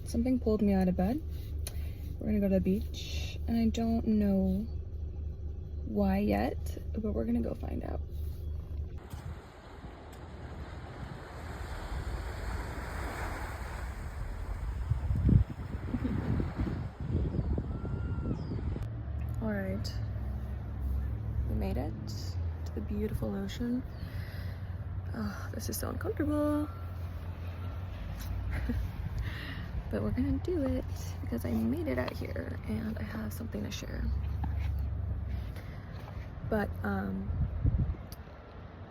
Something pulled me out of bed. We're gonna go to the beach, and I don't know why yet, but we're gonna go find out. All right, we made it to the beautiful ocean. Oh, this is so uncomfortable. But we're gonna do it because I made it out here and I have something to share. But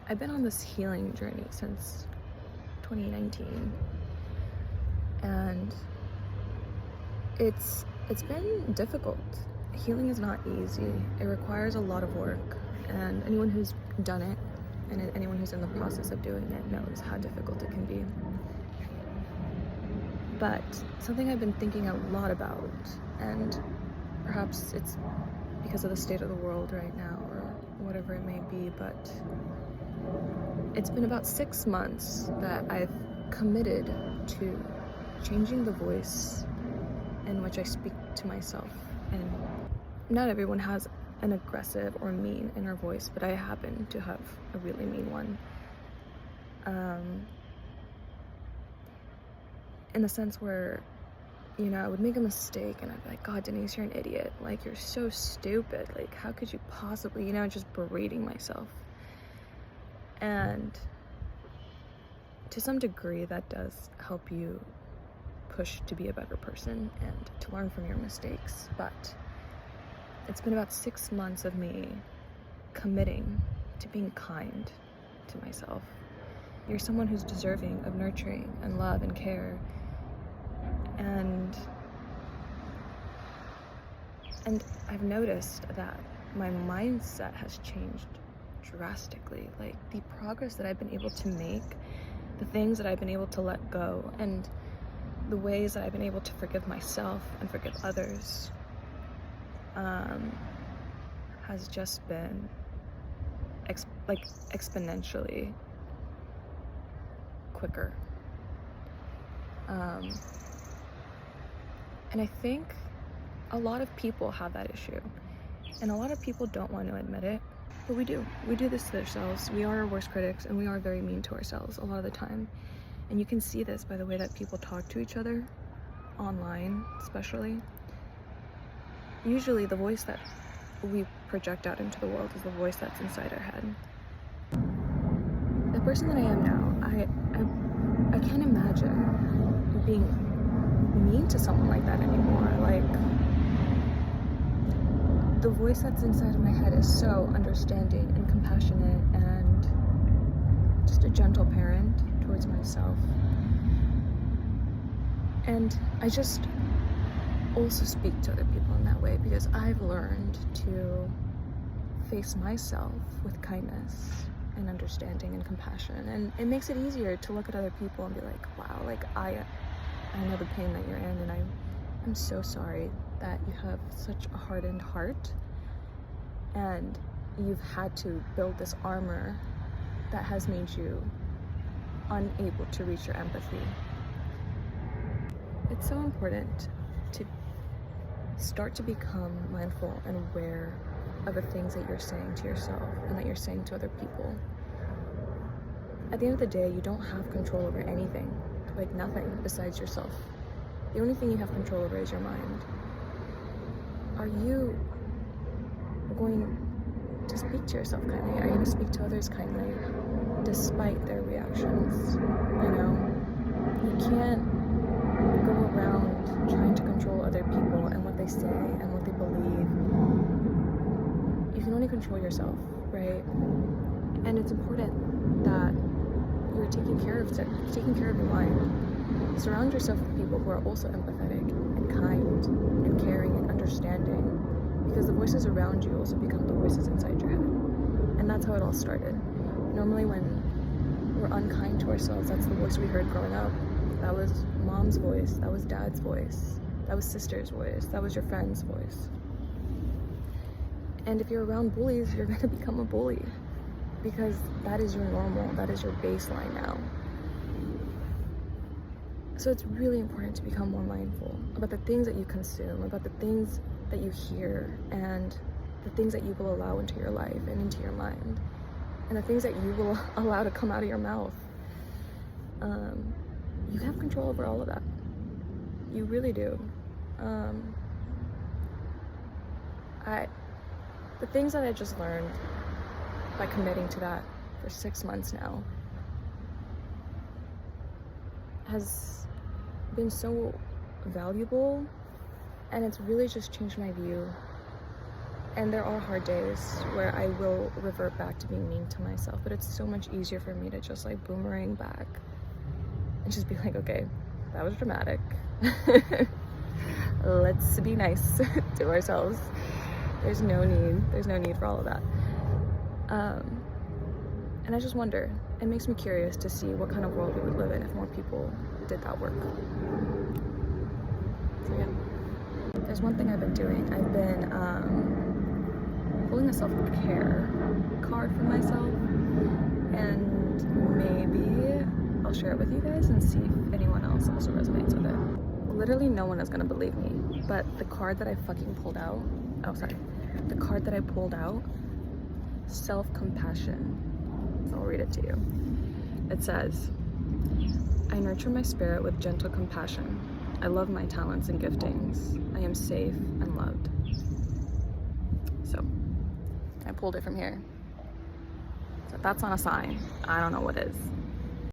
I've been on this healing journey since 2019, and it's been difficult. Healing is not easy. It requires a lot of work, and anyone who's done it and anyone who's in the process of doing it knows how difficult it can be. But something I've been thinking a lot about, and perhaps it's because of the state of the world right now or whatever it may be, but it's been about 6 months that I've committed to changing the voice in which I speak to myself. And not everyone has an aggressive or mean inner voice, but I happen to have a really mean one. In the sense where, I would make a mistake and I'd be like, God, Denise, you're an idiot. Like, you're so stupid. Like, how could you possibly, just berating myself. And to some degree, that does help you push to be a better person and to learn from your mistakes. But it's been about 6 months of me committing to being kind to myself. You're someone who's deserving of nurturing and love and care. And I've noticed that my mindset has changed drastically. Like, the progress that I've been able to make, the things that I've been able to let go, and the ways that I've been able to forgive myself and forgive others has just been exponentially quicker. And I think a lot of people have that issue, and a lot of people don't want to admit it, but we do. We do this to ourselves. We are our worst critics, and we are very mean to ourselves a lot of the time. And you can see this by the way that people talk to each other, online especially. Usually the voice that we project out into the world is the voice that's inside our head. The person that I am now, I can't imagine being mean to someone like that anymore. Like, the voice that's inside of my head is so understanding and compassionate and just a gentle parent towards myself. And I just also speak to other people in that way because I've learned to face myself with kindness and understanding and compassion, and it makes it easier to look at other people and be like, wow, like I know the pain that you're in, and I'm so sorry that you have such a hardened heart and you've had to build this armor that has made you unable to reach your empathy. It's so important to start to become mindful and aware of the things that you're saying to yourself and that you're saying to other people. At the end of the day, you don't have control over anything, like nothing besides yourself. The only thing you have control over is your mind. Are you going to speak to yourself kindly? Are you going to speak to others kindly despite their reactions? You can't go around trying to control other people and what they say and what they believe. You can only control yourself, right? And it's important that you're taking care of your mind. Surround yourself with people who are also empathetic and kind and caring and understanding, because the voices around you also become the voices inside your head. And that's how it all started. Normally when we're unkind to ourselves, that's the voice we heard growing up. That was mom's voice, that was dad's voice, that was sister's voice, that was your friend's voice. And if you're around bullies, you're going to become a bully, because that is your normal, that is your baseline now. So it's really important to become more mindful about the things that you consume, about the things that you hear, and the things that you will allow into your life and into your mind, and the things that you will allow to come out of your mouth. You have control over all of that. You really do. The things that I just learned by committing to that for 6 months now has been so valuable, and it's really just changed my view. And there are hard days where I will revert back to being mean to myself, but it's so much easier for me to just like boomerang back and just be like, okay, that was dramatic. Let's be nice to ourselves. There's no need for all of that. And I just wonder, it makes me curious to see what kind of world we would live in if more people did that work. So yeah, there's one thing I've been doing. I've been pulling a self-care card for myself, and maybe I'll share it with you guys and see if anyone else also resonates with it. Literally no one is gonna believe me, but the card that I fucking pulled out, the card that I pulled out, self-compassion. I'll read it to you. It says, I nurture my spirit with gentle compassion. I love my talents and giftings. I am safe and loved. So, I pulled it from here. So if that's not a sign, I don't know what is.